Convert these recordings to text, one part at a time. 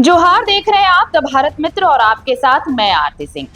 जोहार, देख रहे हैं आप द भारत मित्र और आपके साथ मैं आरती सिंह।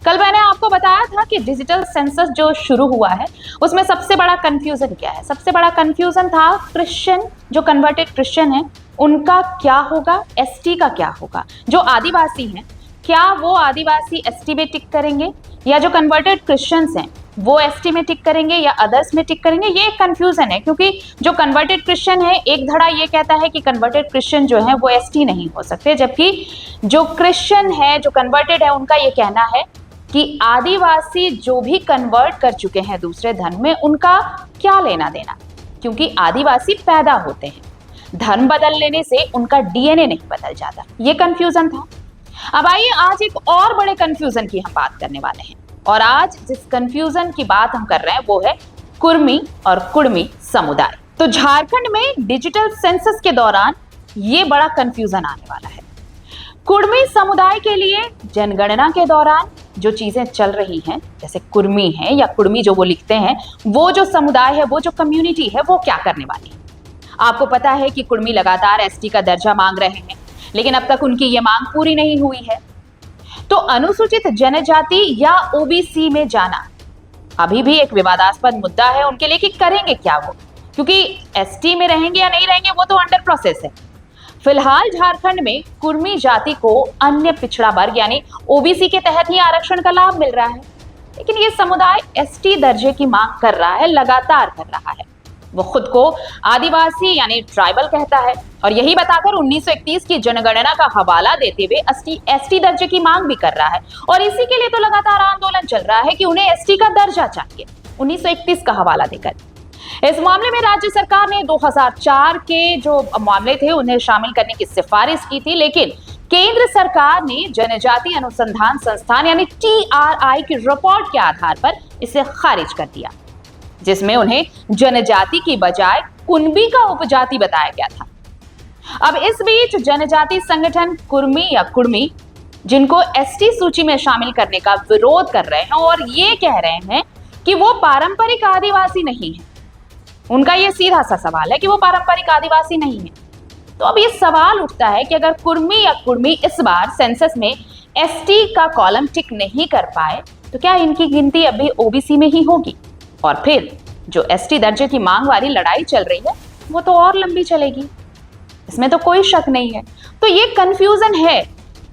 कल मैंने आपको बताया था कि डिजिटल सेंसस जो शुरू हुआ है उसमें सबसे बड़ा कंफ्यूजन क्या है। सबसे बड़ा कंफ्यूजन था क्रिश्चियन, जो कन्वर्टेड क्रिश्चियन है उनका क्या होगा, एसटी का क्या होगा। जो आदिवासी हैं क्या वो आदिवासी एसटी में टिक करेंगे, या जो कन्वर्टेड क्रिश्चियंस हैं वो एसटी में टिक करेंगे या अदर्स में टिक करेंगे। ये एक कंफ्यूजन है, क्योंकि जो कन्वर्टेड क्रिश्चियन है एक धड़ा ये कहता है कि कन्वर्टेड क्रिश्चियन जो है वो एसटी नहीं हो सकते, जबकि जो क्रिश्चियन है, जो कन्वर्टेड है, उनका ये कहना है कि आदिवासी जो भी कन्वर्ट कर चुके हैं दूसरे धर्म में उनका क्या लेना देना, क्योंकि आदिवासी पैदा होते हैं, धर्म बदल लेने से उनका डीएनए नहीं बदल जाता। ये कंफ्यूजन था। अब आइए आज एक और बड़े कंफ्यूजन की हम बात करने वाले हैं, और आज जिस कंफ्यूजन की बात हम कर रहे हैं वो है कुर्मी और कुड़मी समुदाय। तो झारखंड में डिजिटल सेंसस के दौरान ये बड़ा कंफ्यूजन आने वाला है। कुड़मी समुदाय के लिए जनगणना के दौरान जो चीजें चल रही हैं, जैसे कुर्मी है या कुड़मी जो वो लिखते हैं, वो जो समुदाय है, वो जो कम्युनिटी है, वो क्या करने वाली है। आपको पता है कि कुड़मी लगातार एसटी का दर्जा मांग रहे हैं, लेकिन अब तक उनकी ये मांग पूरी नहीं हुई है। तो अनुसूचित जनजाति या ओबीसी में जाना अभी भी एक विवादास्पद मुद्दा है उनके लिए कि करेंगे क्या वो, क्योंकि एसटी में रहेंगे या नहीं रहेंगे वो तो अंडर प्रोसेस है। फिलहाल झारखंड में कुर्मी जाति को अन्य पिछड़ा वर्ग यानी ओबीसी के तहत ही आरक्षण का लाभ मिल रहा है, लेकिन ये समुदाय एसटी दर्जे की मांग कर रहा है, लगातार कर रहा है। वो खुद को आदिवासी यानी ट्राइबल कहता है, और यही बताकर 1931 की जनगणना का हवाला देते हुए एसटी दर्जे की मांग भी कर रहा है। और इसी के लिए तो लगातार आंदोलन चल रहा है कि उन्हें एसटी का दर्जा चाहिए, 1931 का हवाला देकर। इस मामले में राज्य सरकार ने 2004 के जो मामले थे उन्हें शामिल करने की सिफारिश की थी, लेकिन केंद्र सरकार ने जनजाति अनुसंधान संस्थान यानी TRI की रिपोर्ट के आधार पर इसे खारिज कर दिया, जिसमें उन्हें जनजाति की बजाय कुणबी का उपजाति बताया गया था। अब इस बीच जनजाति संगठन कुर्मी या कुड़मी, जिनको एसटी सूची में शामिल करने का विरोध कर रहे हैं और ये कह रहे हैं कि वो पारंपरिक आदिवासी नहीं है। उनका ये सीधा सा सवाल है कि वो पारंपरिक आदिवासी नहीं है। तो अब ये सवाल उठता है कि अगर कुर्मी या कुड़मी इस बार सेंसस में एसटी का कॉलम टिक नहीं कर पाए तो क्या इनकी गिनती अभी ओबीसी में ही होगी, और फिर जो एसटी दर्जे की मांग वाली लड़ाई चल रही है वो तो और लंबी चलेगी, इसमें तो कोई शक नहीं है। तो ये कंफ्यूजन है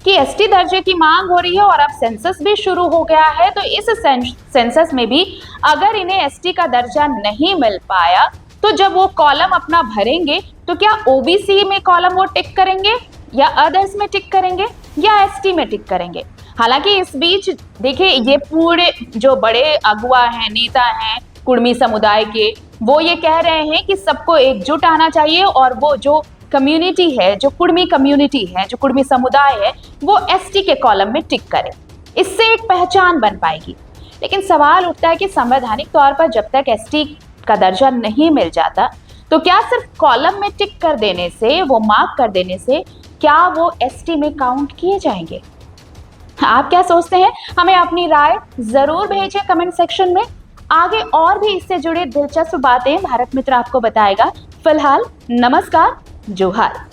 कि एसटी दर्जे की मांग हो रही है और अब सेंसस भी शुरू हो गया है, तो इस सेंसस में भी अगर इन्हें एसटी का दर्जा नहीं मिल पाया तो जब वो कॉलम अपना भरेंगे तो क्या ओबीसी में कॉलम वो टिक करेंगे या अदर्स में टिक करेंगे या एसटी में टिक करेंगे। हालांकि इस बीच देखिए, ये पूरे जो बड़े अगुआ हैं, नेता हैं कुड़मी समुदाय के, वो ये कह रहे हैं कि सबको एकजुट आना चाहिए और वो जो कम्युनिटी है, जो कुड़मी कम्युनिटी है, जो कुड़मी समुदाय है, वो एसटी के कॉलम में टिक करे, इससे एक पहचान बन पाएगी। लेकिन सवाल उठता है कि संवैधानिक तौर पर जब तक एसटी का दर्जा नहीं मिल जाता तो क्या सिर्फ कॉलम में टिक कर देने से, वो मार्क कर देने से, क्या वो एसटी में काउंट किए जाएंगे? आप क्या सोचते हैं? हमें अपनी राय जरूर भेजें कमेंट सेक्शन में। आगे और भी इससे जुड़े दिलचस्प बातें भारत मित्र आपको बताएगा। फिलहाल नमस्कार, जोहार।